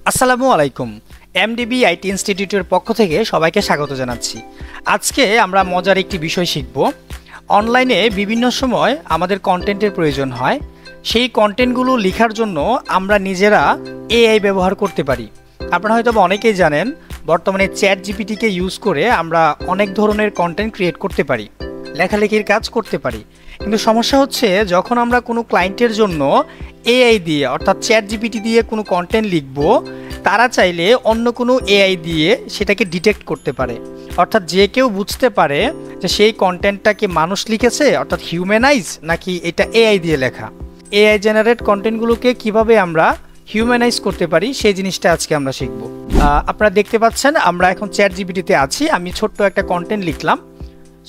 আসসালামু আলাইকুম। MDB IT ইনস্টিটিউটের পক্ষ থেকে সবাইকে স্বাগত জানাচ্ছি। আজকে আমরা মজার একটি বিষয় শিখব। অনলাইনে বিভিন্ন সময় আমাদের কন্টেন্টের প্রয়োজন হয়। সেই কন্টেন্টগুলো লেখার জন্য আমরা নিজেরা এআই ব্যবহার করতে পারি। আপনারা হয়তো অনেকেই জানেন, বর্তমানে চ্যাট জিপিটিকে ইউজ করে আমরা অনেক ধরনের কন্টেন্ট ক্রিয়েট করতে পারি, লেখালেখির কাজ করতে পারি। কিন্তু সমস্যা হচ্ছে, যখন আমরা কোনো ক্লায়েন্টের জন্য এআই দিয়ে অর্থাৎ চ্যাট জিপিটি দিয়ে কোনো কন্টেন্ট লিখব, তারা চাইলে অন্য কোনো এআই দিয়ে সেটাকে ডিটেক্ট করতে পারে। অর্থাৎ যে কেউ বুঝতে পারে যে সেই কন্টেন্টটাকে মানুষ লিখেছে অর্থাৎ হিউম্যানাইজ, নাকি এটা এআই দিয়ে লেখা। এআই জেনারেট কন্টেন্টগুলোকে কিভাবে আমরা হিউম্যানাইজ করতে পারি সেই জিনিসটা আজকে আমরা শিখব। আপনারা দেখতে পাচ্ছেন আমরা এখন চ্যাট জিপিটিতে আছি। আমি ছোট্ট একটা কন্টেন্ট লিখলাম,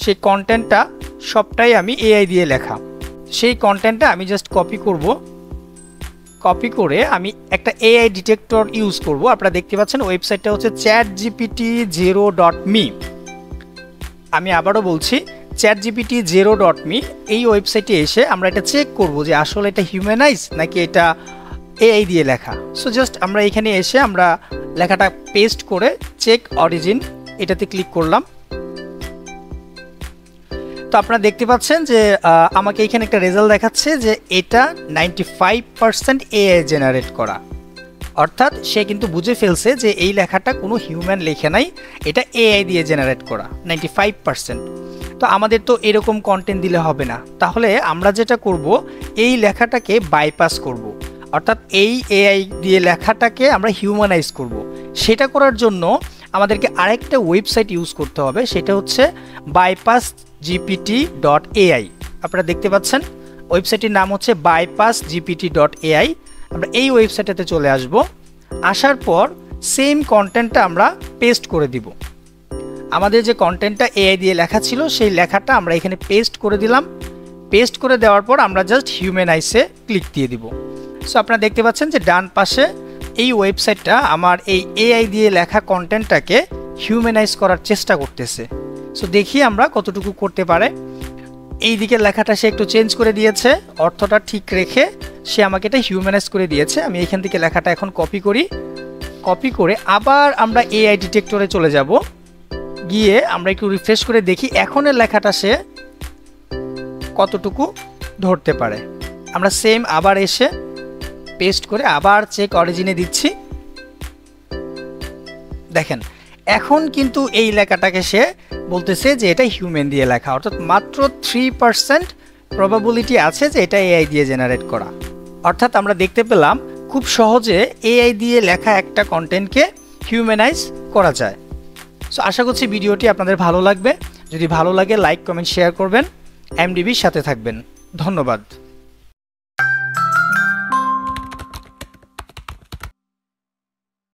সেই কন্টেন্টটা সবটাই আমি এআই দিয়ে লেখা। সেই কন্টেন্টটা আমি জাস্ট কপি করব, কপি করে আমি একটা এআই ডিটেক্টর ইউজ করব। আপনারা দেখতে পাচ্ছেন ওয়েবসাইটটা হচ্ছে chatgpt0.me। আমি আবারও বলছি, chatgpt0.me। এই ওয়েবসাইটে এসে আমরা এটা চেক করব যে আসলে এটা হিউম্যানাইজ নাকি এটা এআই দিয়ে লেখা। সো জাস্ট আমরা এখানে এসে আমরা লেখাটা পেস্ট করে চেক অরিজিন এটাতে ক্লিক করলাম। তো আপনারা দেখতে পাচ্ছেন যে আমাকে এখানে একটা রেজাল্ট দেখাচ্ছে যে এটা 95% এআই জেনারেট করা। অর্থাৎ সে কিন্তু বুঝে ফেলছে যে এই লেখাটা কোনো হিউম্যান লেখে নাই, এটা এআই দিয়ে জেনারেট করা 95%। তো আমাদের তো এরকম কন্টেন্ট দিলে হবে না। তাহলে আমরা যেটা করব, এই লেখাটাকে বাইপাস করব। অর্থাৎ এই এআই দিয়ে লেখাটাকে আমরা হিউম্যানাইজ করব। সেটা করার জন্য আমাদেরকে আরেকটা ওয়েবসাইট ইউজ করতে হবে, সেটা হচ্ছে bypassgpt.ai। আপনারা দেখতে পাচ্ছেন ওয়েবসাইটের নাম হচ্ছে bypassgpt.ai। আমরা এই ওয়েবসাইটটাতে চলে আসব। আসার পর সেম কন্টেন্টটা আমরা পেস্ট করে দিব। আমাদের যে কন্টেন্টটা এআই দিয়ে লেখা ছিল সেই লেখাটা আমরা এখানে পেস্ট করে দিলাম। পেস্ট করে দেওয়ার পর আমরা জাস্ট হিউম্যানাইজে ক্লিক দিয়ে দিব। সো আপনারা দেখতে পাচ্ছেন যে ডান পাশে এই ওয়েবসাইটটা আমার এই এআই দিয়ে লেখা কন্টেন্টটাকে হিউম্যানাইজ করার চেষ্টা করতেছে। সো দেখি আমরা কতটুকু করতে পারে। এই দিকের লেখাটা সে একটু চেঞ্জ করে দিয়েছে, অর্থটা ঠিক রেখে সে আমাকে এটা হিউম্যানাইজ করে দিয়েছে। আমি এখান থেকে লেখাটা এখন কপি করি। কপি করে আবার আমরা এআই ডিটেক্টরে চলে যাব। গিয়ে আমরা একটু রিফ্রেশ করে দেখি এখনের লেখাটা সে কতটুকু ধরতে পারে। আমরা সেম আবার এসে পেস্ট করে আবার চেক অরিজিনে দিচ্ছি। দেখেন এখন কিন্তু এই লেখাটাকে সে বলতেছে যে এটা হিউম্যান দিয়ে লেখা। অর্থাৎ মাত্র 3% প্রবাবিলিটি আছে যে এটা এআই দিয়ে জেনারেট করা। অর্থাৎ আমরা দেখতে পেলাম খুব সহজে এআই দিয়ে লেখা একটা কন্টেন্টকে হিউম্যানাইজ করা যায়। সো আশা করছি ভিডিওটি আপনাদের ভালো লাগবে। যদি ভালো লাগে লাইক, কমেন্ট, শেয়ার করবেন। এমডিবির সাথে থাকবেন। ধন্যবাদ।